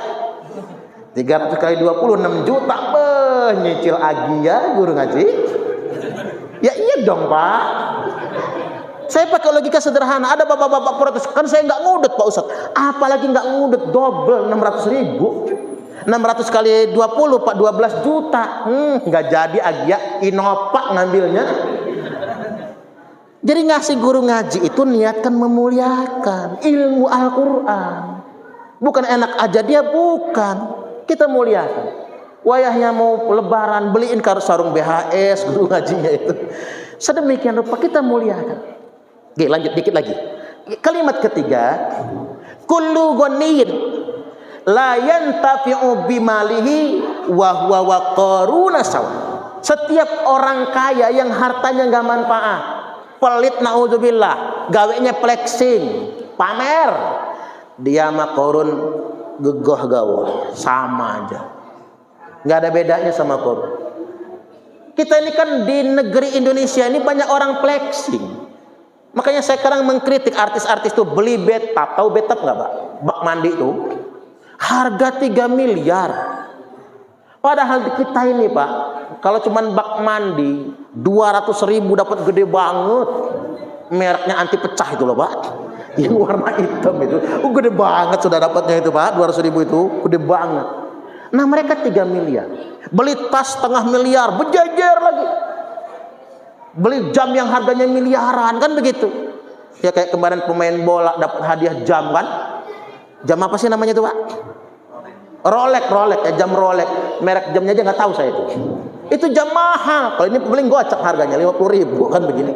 300 kali 20 6 juta. Nyicil agi ya guru ngaji. Ya iya dong Pak. Saya pakai logika sederhana. Ada bapak-bapak protes, kan saya nggak ngudut Pak Ustadz. Apalagi nggak ngudut, double 600.000. 600 kali 20 Pak 12 juta. Nggak jadi Agia Innova ngambilnya. Jadi ngasih guru ngaji itu niatkan memuliakan ilmu Al-Quran. Bukan enak aja dia, bukan. Kita muliakan. Wayahnya mau lebaran beliin sarung BHS guru ngajinya itu. Sedemikian rupa kita muliakan. Oke, lanjut dikit lagi. Kalimat ketiga, kullu ghaniyin la yantafi'u bimalihi wa huwa waqaruna sawa. Setiap orang kaya yang hartanya nggak manfaat, pelit, naudzubillah, gawenya flexing, pamer, dia mah korun gegoh gawah, sama aja, nggak ada bedanya sama korun. Kita ini kan di negeri Indonesia ini banyak orang flexing, makanya saya sekarang mengkritik artis-artis tuh beli bathtub. Tahu bathtub nggak, Pak? Bak mandi itu harga 3 miliar. Padahal di kita ini, Pak, kalau cuman bak mandi 200.000 dapat gede banget. Mereknya anti pecah itu loh, Pak. Yang warna hitam itu. Gede banget sudah dapatnya itu, Pak. 200.000 itu gede banget. Nah, mereka 3 miliar. Beli tas 1,5 miliar, berjejer lagi. Beli jam yang harganya miliaran, kan begitu. Ya kayak kemarin pemain bola dapat hadiah jam kan. Jam apa sih namanya itu, Pak? Rolex ya, jam Rolex. Merek jamnya aja nggak tahu saya itu. Itu jam mahal. Kalau ini beli gocap harganya 50.000 kan begini.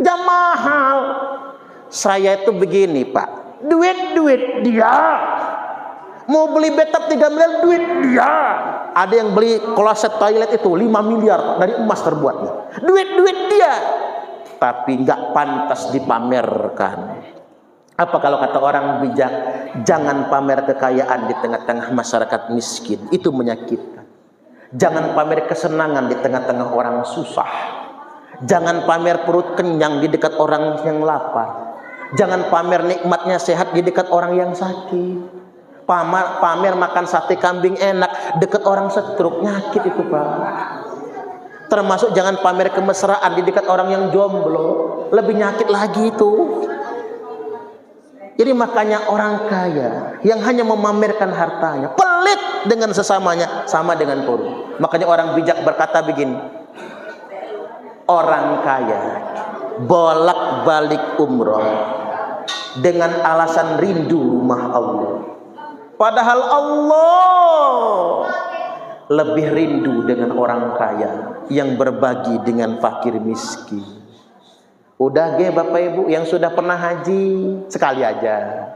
Jam mahal. Saya itu begini, Pak. Duit dia. Mau beli bathtub 3 miliar, duit dia. Ada yang beli kloset toilet itu 5 miliar, Pak, dari emas terbuatnya. Duit dia. Tapi nggak pantas dipamerkan. Apa kalau kata orang bijak, jangan pamer kekayaan di tengah-tengah masyarakat miskin, itu menyakitkan. Jangan pamer kesenangan di tengah-tengah orang susah. Jangan pamer perut kenyang di dekat orang yang lapar. Jangan pamer nikmatnya sehat di dekat orang yang sakit. Pamer makan sate kambing enak dekat orang stroke, nyakit itu, Pak. Termasuk jangan pamer kemesraan di dekat orang yang jomblo, lebih nyakit lagi itu. Jadi makanya orang kaya yang hanya memamerkan hartanya, pelit dengan sesamanya, sama dengan korup. Makanya orang bijak berkata begini, orang kaya bolak-balik umroh dengan alasan rindu rumah Allah. Padahal Allah lebih rindu dengan orang kaya yang berbagi dengan fakir miskin. Udah ge Bapak Ibu yang sudah pernah haji sekali aja,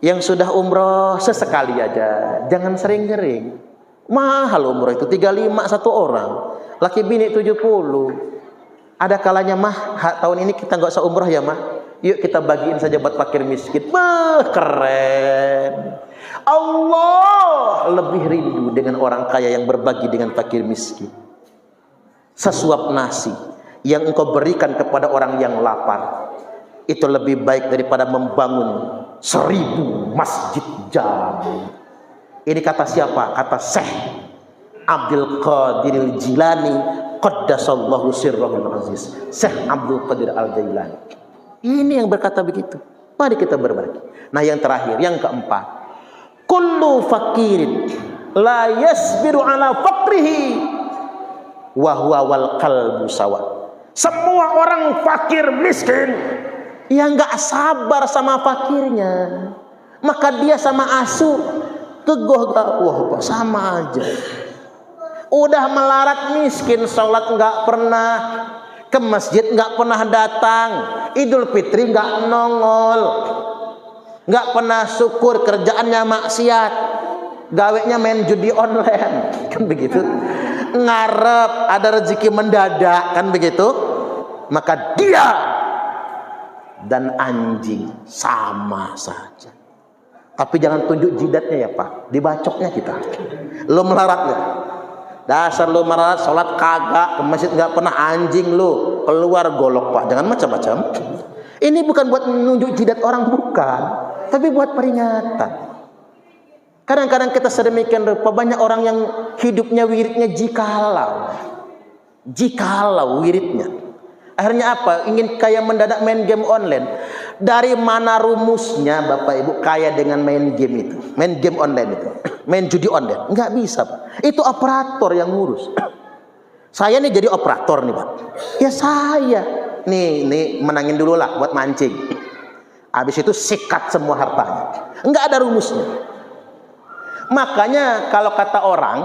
yang sudah umroh sesekali aja, jangan sering-sering. Mahal umroh itu 35 satu orang, laki bini 70. Ada kalanya mah tahun ini kita nggak usah umroh ya mah, yuk kita bagiin saja buat fakir miskin. Keren. Allah lebih rindu dengan orang kaya yang berbagi dengan fakir miskin. Sesuap nasi yang engkau berikan kepada orang yang lapar itu lebih baik daripada membangun 1000 masjid jami. Ini kata siapa? Kata Syekh Abdul Qadir Al-Jilani qaddasallahu sirrahul aziz. Syekh Abdul Qadir Al-Jilani ini yang berkata begitu. Mari kita berbagi. Nah, yang terakhir, yang keempat, kullu fakirin la yasbiru ala faqrihi wa huwa wal qalbu sawa. Semua orang fakir miskin yang nggak sabar sama fakirnya, maka dia sama asu teguh gawah, sama aja. Udah melarat miskin, sholat nggak pernah, ke masjid nggak pernah datang, Idul Fitri nggak nongol, nggak pernah syukur, kerjaannya maksiat, gawenya main judi online, kan begitu. Ngarep ada rezeki mendadak, kan begitu. Maka dia dan anjing sama saja. Tapi jangan tunjuk jidatnya ya Pak, dibacoknya kita. Lo melarat lo, dasar lo melarat, sholat kagak, ke masjid nggak pernah, anjing lo, keluar golok Pak. Jangan macam-macam. Ini bukan buat menunjuk jidat orang, bukan, tapi buat peringatan. Kadang-kadang kita sedemikian rupa, banyak orang yang hidupnya wiridnya jikalau wiridnya. Akhirnya apa? Ingin kaya mendadak main game online. Dari mana rumusnya Bapak Ibu kaya dengan main game itu? Main game online itu, main judi online. Nggak bisa Pak. Itu operator yang ngurus. Saya nih jadi operator nih Pak. Ya saya. Nih menangin dulu lah buat mancing. Habis itu sikat semua hartanya. Nggak ada rumusnya. Makanya kalau kata orang,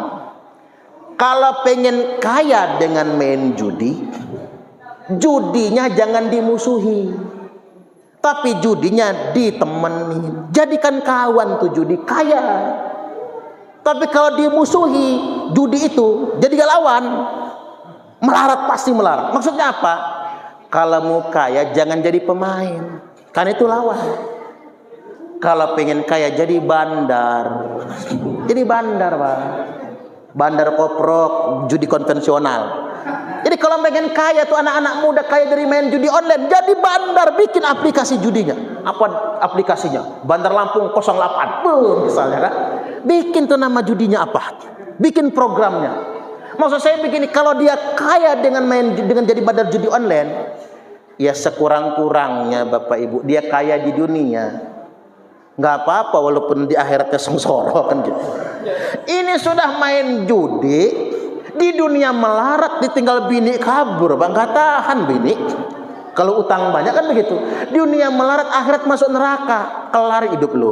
kalau pengen kaya dengan main judi, judinya jangan dimusuhi, tapi judinya ditemenin. Jadikan kawan tuh judi, kaya. Tapi kalau dimusuhi, judi itu jadi lawan, Melarat pasti melarat. Maksudnya apa? Kalau mau kaya jangan jadi pemain, kan itu lawan. Kalau pengen kaya jadi bandar. Jadi bandar, Pak. Bandar koprok, judi konvensional. Jadi kalau pengen kaya tuh anak-anak muda kaya dari main judi online, jadi bandar, bikin aplikasi judinya. Apa aplikasinya? Bandar Lampung 08. Misalnya kan. Bikin tuh nama judinya apa? Bikin programnya. Maksud saya begini, kalau dia kaya dengan jadi bandar judi online, ya sekurang-kurangnya Bapak Ibu, dia kaya di dunia. Nggak apa-apa walaupun di akhiratnya sengsara kan gitu. Ini sudah main judi, di dunia melarat, ditinggal bini kabur, Bang, nggak tahan bini. Kalau utang banyak kan begitu. Di dunia melarat, akhirat masuk neraka, kelar hidup lu.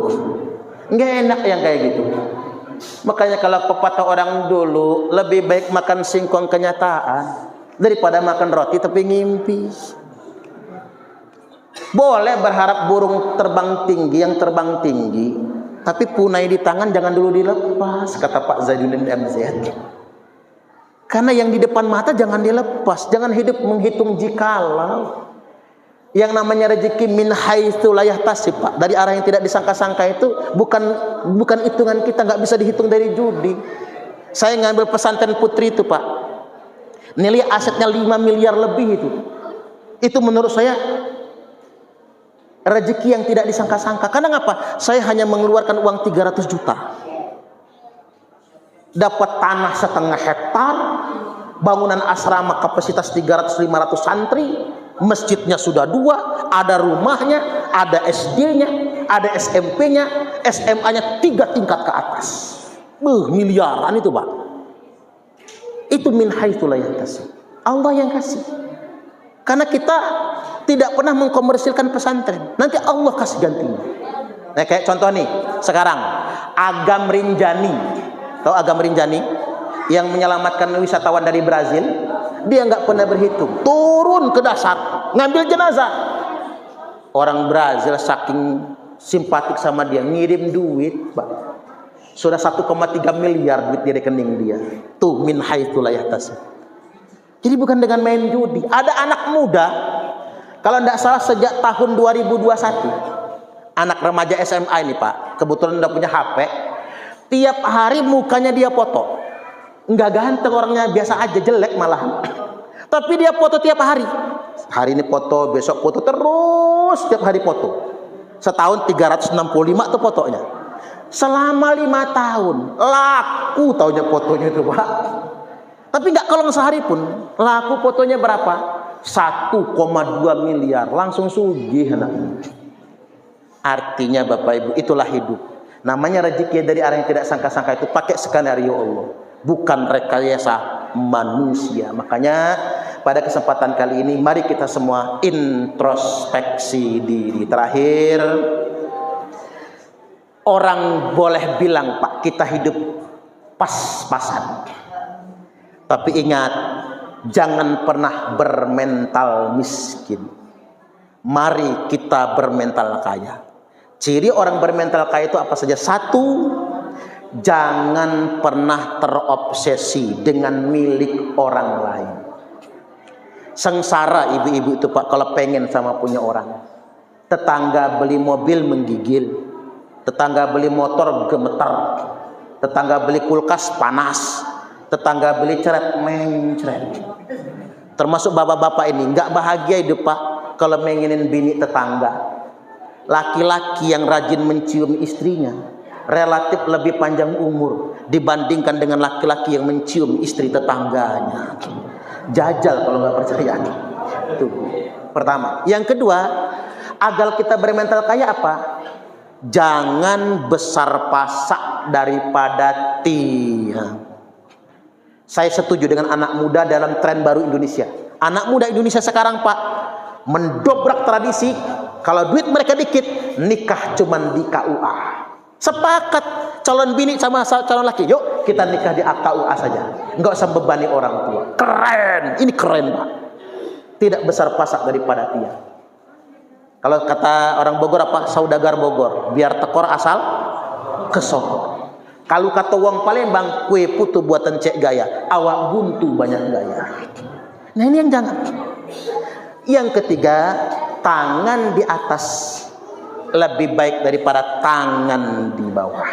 Nggak enak yang kayak gitu. Makanya kalau pepatah orang dulu, lebih baik makan singkong kenyataan daripada makan roti tapi ngimpi. Boleh berharap burung terbang tinggi, yang terbang tinggi, tapi punai di tangan jangan dulu dilepas, kata Pak Zainuddin MZ. Karena yang di depan mata jangan dilepas, jangan hidup menghitung jikalau. Yang namanya rezeki min haitsu la yahtasib, Pak. Dari arah yang tidak disangka-sangka itu bukan hitungan kita, nggak bisa dihitung dari judi. Saya ngambil pesantren putri itu, Pak. Nilai asetnya 5 miliar lebih itu. Itu menurut saya rezeki yang tidak disangka-sangka. Karena ngapa? Saya hanya mengeluarkan uang 300 juta. Dapat tanah setengah hektar, bangunan asrama kapasitas 300-500 santri, masjidnya sudah 2, ada rumahnya, ada SD-nya, ada SMP-nya, SMA-nya 3 tingkat ke atas. Miliaran itu, Pak. Itu min haitsu la yahtasib. Allah yang kasih. Karena kita tidak pernah mengkomersilkan pesantren. Nanti Allah kasih gantinya. Nah, kayak contoh nih, sekarang Agam Rinjani. Tahu Agam Rinjani? Yang menyelamatkan wisatawan dari Brazil. Dia nggak pernah berhitung. Turun ke dasar, ngambil jenazah. Orang Brazil saking simpatik sama dia, ngirim duit, Pak. Sudah 1,3 miliar duit di rekening dia. Tuh min haitsu la yahtasib. Jadi bukan dengan main judi. Ada anak muda, kalau tidak salah sejak tahun 2021, anak remaja SMA ini, Pak, kebetulan udah punya HP, tiap hari mukanya dia foto. Nggak ganteng orangnya, biasa aja, jelek malahan. Tapi dia foto tiap hari. Hari ini foto, besok foto, terus tiap hari foto. Setahun 365 tuh fotonya. Selama 5 tahun, laku taunya fotonya itu, Pak. Tapi nggak kolong sehari pun, laku fotonya berapa? 1,2 miliar, langsung sugih. Artinya Bapak Ibu, itulah hidup. Namanya rezeki dari arah yang tidak sangka-sangka itu pakai skenario Allah, bukan rekayasa manusia. Makanya pada kesempatan kali ini mari kita semua introspeksi diri. Terakhir, orang boleh bilang, Pak, kita hidup pas-pasan. Tapi ingat, jangan pernah bermental miskin. Mari kita bermental kaya. Ciri orang bermental kaya itu apa saja? 1, jangan pernah terobsesi dengan milik orang lain. Sengsara ibu-ibu itu, Pak, kalau pengen sama punya orang. Tetangga beli mobil menggigil, tetangga beli motor gemeter, tetangga beli kulkas panas, tetangga beli ceret mencret. Termasuk bapak-bapak ini nggak bahagia hidup, Pak, kalau mengenin bini tetangga. Laki-laki yang rajin mencium istrinya relatif lebih panjang umur dibandingkan dengan laki-laki yang mencium istri tetangganya. Jajal kalau nggak percaya. Itu pertama. Yang kedua, agar kita bermental kaya apa? Jangan besar pasak daripada tiang. Saya setuju dengan anak muda dalam tren baru Indonesia. Anak muda Indonesia sekarang, Pak, mendobrak tradisi. Kalau duit mereka dikit, nikah cuman di KUA. Sepakat calon bini sama calon laki, yuk kita nikah di KUA saja, nggak usah bebani orang tua. Keren, ini keren, Pak. Tidak besar pasak daripada tiang. Kalau kata orang Bogor apa? Saudagar Bogor, biar tekor asal kesokor. Kalau kata wong Palembang, kue putu buatan cek gaya, awak buntu banyak gaya. Nah ini yang jangan. Yang ketiga, tangan di atas lebih baik daripada tangan di bawah.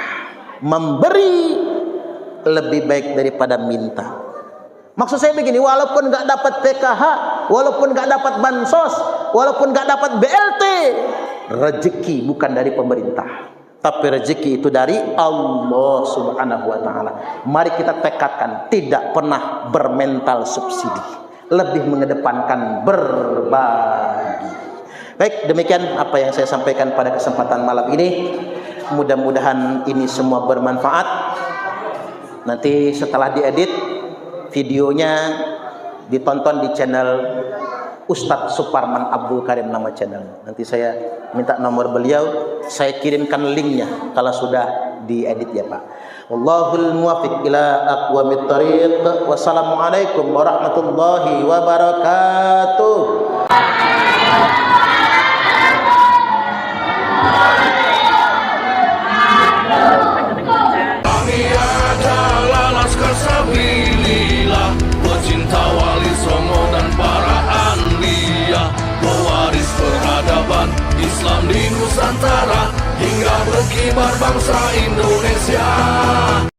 Memberi lebih baik daripada minta. Maksud saya begini, walaupun nggak dapat PKH, walaupun nggak dapat bansos, walaupun nggak dapat BLT, rezeki bukan dari pemerintah, tapi rezeki itu dari Allah Subhanahu wa Ta'ala. Mari kita tekadkan tidak pernah bermental subsidi, lebih mengedepankan berbagi. Baik, demikian apa yang saya sampaikan pada kesempatan malam ini. Mudah-mudahan ini semua bermanfaat. Nanti setelah diedit, videonya ditonton di channel Ustadz Suparman Abdul Karim, nama channel. Nanti saya minta nomor beliau, saya kirimkan linknya kalau sudah diedit ya Pak. Wallahul muwaffiq ila aqwamit thariq. Wassalamualaikum warahmatullahi wabarakatuh. Kami adalah Laskar Sabilillah, pecinta Wali Songo dan para anbiya, pewaris peradaban Islam di Nusantara hingga berkibar bangsa Indonesia.